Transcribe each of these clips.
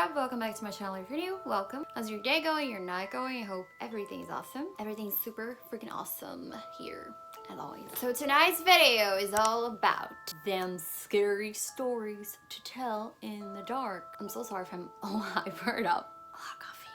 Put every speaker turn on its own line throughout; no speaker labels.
up? Welcome back to my channel. If you're new, welcome. How's your day going? Your night going? I hope everything's awesome. Everything's super freaking awesome here, as always. So tonight's video is all about them scary stories to tell in the dark. I'm so sorry if I'm all hypered up. A lot of coffee.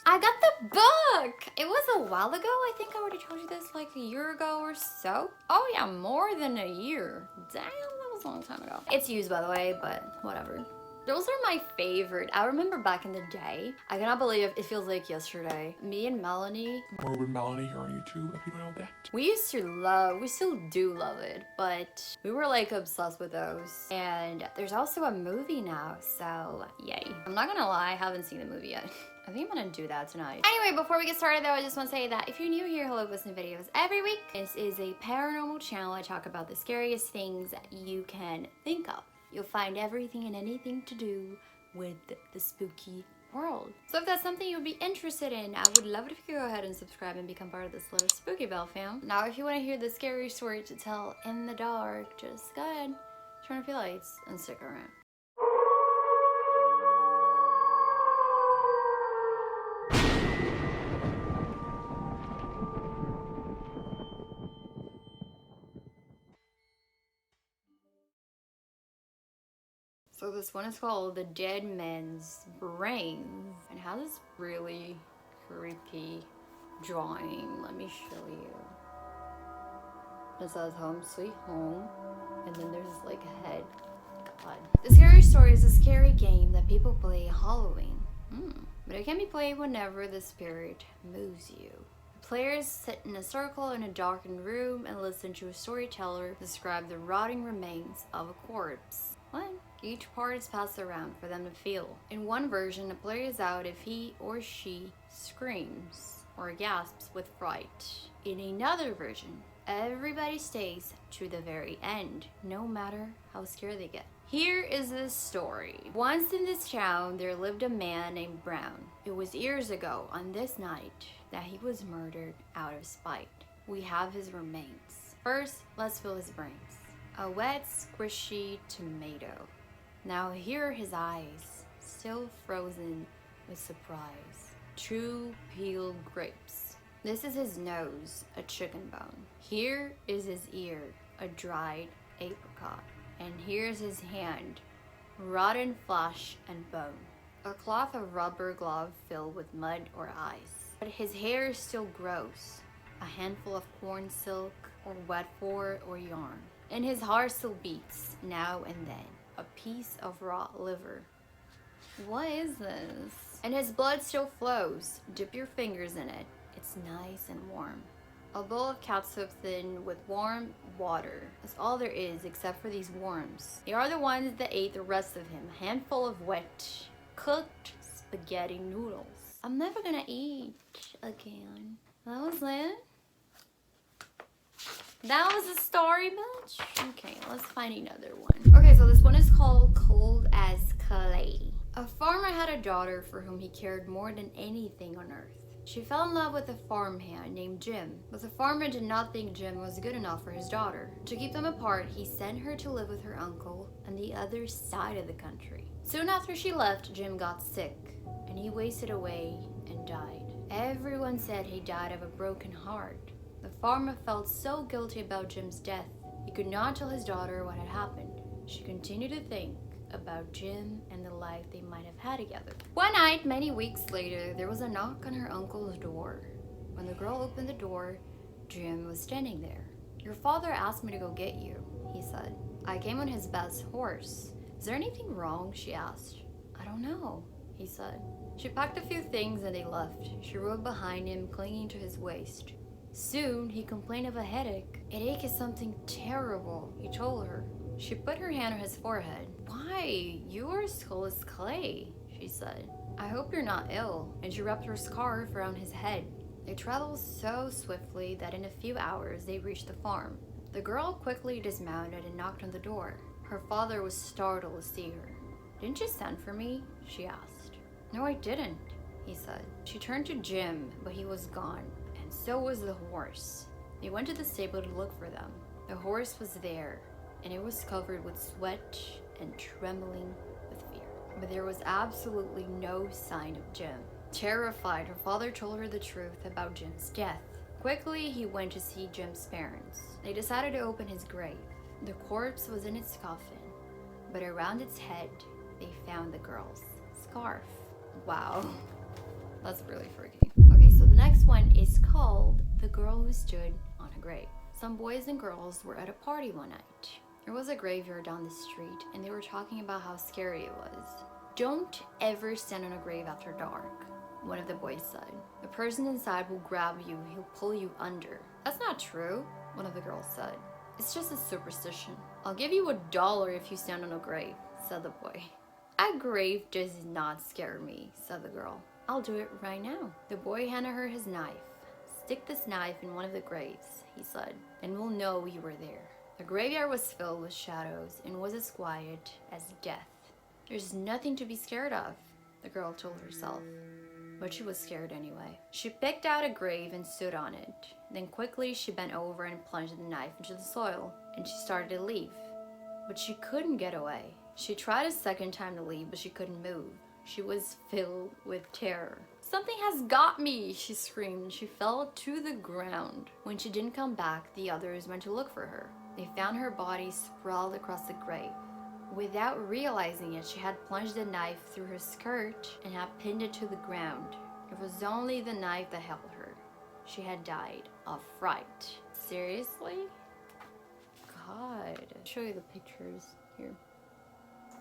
I got the book! It was a while ago. I think I already told you this like a year ago or so. Oh yeah, more than a year. Damn, that was a long time ago. It's used, by the way, but whatever. Those are my favorite. I remember back in the day. I cannot believe it feels like yesterday. Me and Melanie.
More with Melanie here on YouTube, if you know that.
We still do love it, but we were like obsessed with those. And there's also a movie now, so yay. I'm not gonna lie, I haven't seen the movie yet. I think I'm gonna do that tonight. Anyway, before we get started though, I just want to say that if you're new here, hello, posting videos every week. This is a paranormal channel. I talk about the scariest things that you can think of. You'll find everything and anything to do with the spooky world. So if that's something you'd be interested in, I would love it if you could go ahead and subscribe and become part of this little spooky bell fam. Now, if you want to hear the scary story to tell in the dark, just go ahead, turn off your lights, and stick around. So this one is called The Dead Man's Brains and has this really creepy drawing. Let me show you. It says Home Sweet Home, and then there's like a head. God. The scary story is a scary game that people play on Halloween. But it can be played whenever the spirit moves you. Players sit in a circle in a darkened room and listen to a storyteller describe the rotting remains of a corpse. What? Each part is passed around for them to feel. In one version, the player is out if he or she screams or gasps with fright. In another version, everybody stays to the very end, no matter how scared they get. Here is this story. Once in this town, there lived a man named Brown. It was years ago on this night that he was murdered out of spite. We have his remains. First, let's feel his brains. A wet, squishy tomato. Now here are his eyes, still frozen with surprise. Two peeled grapes. This is his nose, a chicken bone. Here is his ear, a dried apricot. And here's his hand, rotten flesh and bone. A cloth of rubber glove filled with mud or ice. But his hair still grows, a handful of corn silk or wet fur or yarn. And his heart still beats now and then. A piece of raw liver. What is this? And his blood still flows. Dip your fingers in it. It's nice and warm. A bowl of catsup thin with warm water. That's all there is except for these worms. They are the ones that ate the rest of him. A handful of wet, cooked spaghetti noodles. I'm never gonna eat again. That was it? That was a story, bitch. Okay, let's find another one. Okay, so this one is called Cold as Clay. A farmer had a daughter for whom he cared more than anything on earth. She fell in love with a farmhand named Jim, but the farmer did not think Jim was good enough for his daughter. To keep them apart, he sent her to live with her uncle on the other side of the country. Soon after she left, Jim got sick, and he wasted away and died. Everyone said he died of a broken heart. The farmer felt so guilty about Jim's death, he could not tell his daughter what had happened. She continued to think about Jim and the life they might have had together. One night, many weeks later, there was a knock on her uncle's door. When the girl opened the door, Jim was standing there. "Your father asked me to go get you," he said. "I came on his best horse. Is there anything wrong?" she asked. "I don't know," he said. She packed a few things and they left. She rode behind him, clinging to his waist. Soon, he complained of a headache. "A headache is something terrible," he told her. She put her hand on his forehead. "Why, your skull is clay," she said. "I hope you're not ill." And she wrapped her scarf around his head. They traveled so swiftly that in a few hours they reached the farm. The girl quickly dismounted and knocked on the door. Her father was startled to see her. "Didn't you send for me?" she asked. "No, I didn't," he said. She turned to Jim, but he was gone. So was the horse. They went to the stable to look for them. The horse was there, and it was covered with sweat and trembling with fear. but there was absolutely no sign of Jim. Terrified, her father told her the truth about Jim's death. Quickly, he went to see Jim's parents. They decided to open his grave. The corpse was in its coffin, but around its head, they found the girl's scarf. Wow, that's really freaky. Okay, so the next one is called The Girl Who Stood on a Grave. Some boys and girls were at a party one night. There was a graveyard down the street, and they were talking about how scary it was. Don't ever stand on a grave after dark, one of the boys said. The person inside will grab you, he'll pull you under. That's not true, one of the girls said. It's just a superstition. I'll give you $1 if you stand on a grave, said the boy. A grave does not scare me, said the girl. I'll do it right now. The boy handed her his knife. Stick this knife in one of the graves, he said, and we'll know you were there. The graveyard was filled with shadows and was as quiet as death. There's nothing to be scared of, the girl told herself. But she was scared anyway. She picked out a grave and stood on it. Then quickly she bent over and plunged the knife into the soil, and she started to leave. But she couldn't get away. She tried a second time to leave, but she couldn't move. She was filled with terror. Something has got me, she screamed. She fell to the ground. When she didn't come back, the others went to look for her. They found her body sprawled across the grave. Without realizing it, she had plunged the knife through her skirt and had pinned it to the ground. It was only the knife that held her. She had died of fright. Seriously? God. I'll show you the pictures here.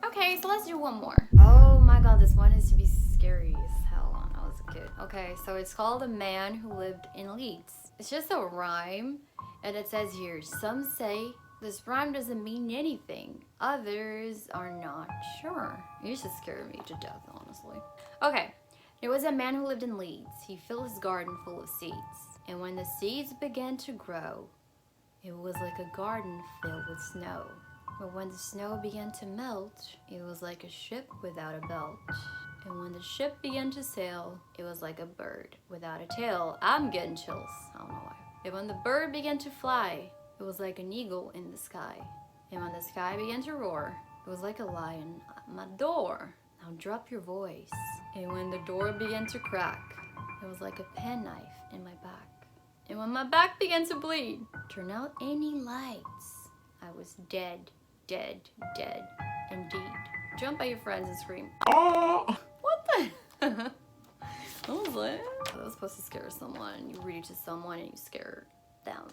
Okay, so let's do one more. Oh my god, this one is to be scary as hell when I was a kid. Okay, so it's called A Man Who Lived in Leeds. It's just a rhyme, and it says here, some say this rhyme doesn't mean anything. Others are not sure. It used to scare me to death, honestly. Okay, there was a man who lived in Leeds. He filled his garden full of seeds. And when the seeds began to grow, it was like a garden filled with snow. But when the snow began to melt, it was like a ship without a belt. And when the ship began to sail, it was like a bird without a tail. I'm getting chills. I don't know why. And when the bird began to fly, it was like an eagle in the sky. And when the sky began to roar, it was like a lion at my door. Now drop your voice. And when the door began to crack, it was like a penknife in my back. And when my back began to bleed, turn out any lights. I was dead, dead, dead, indeed. Jump by your friends and scream.
Oh!
What the? What was that? That was supposed to scare someone. You read it to someone and you scare them,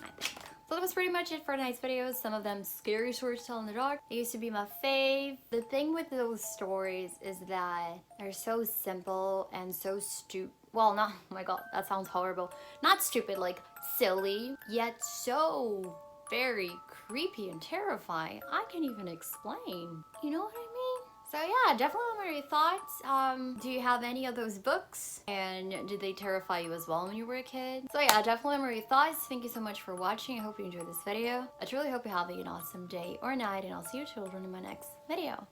I think. So that was pretty much it for tonight's videos. Some of them scary stories to tell in the dark. They used to be my fave. The thing with those stories is that they're so simple and so stupid. Well, not, oh my god, that sounds horrible. Not stupid, like silly, yet so very creepy and terrifying. I can't even explain. You know what I mean? So yeah, definitely let me know your thoughts. Do you have any of those books? And did they terrify you as well when you were a kid? So yeah, definitely let me know your thoughts. Thank you so much for watching. I hope you enjoyed this video. I truly hope you're having an awesome day or night, and I'll see you children in my next video.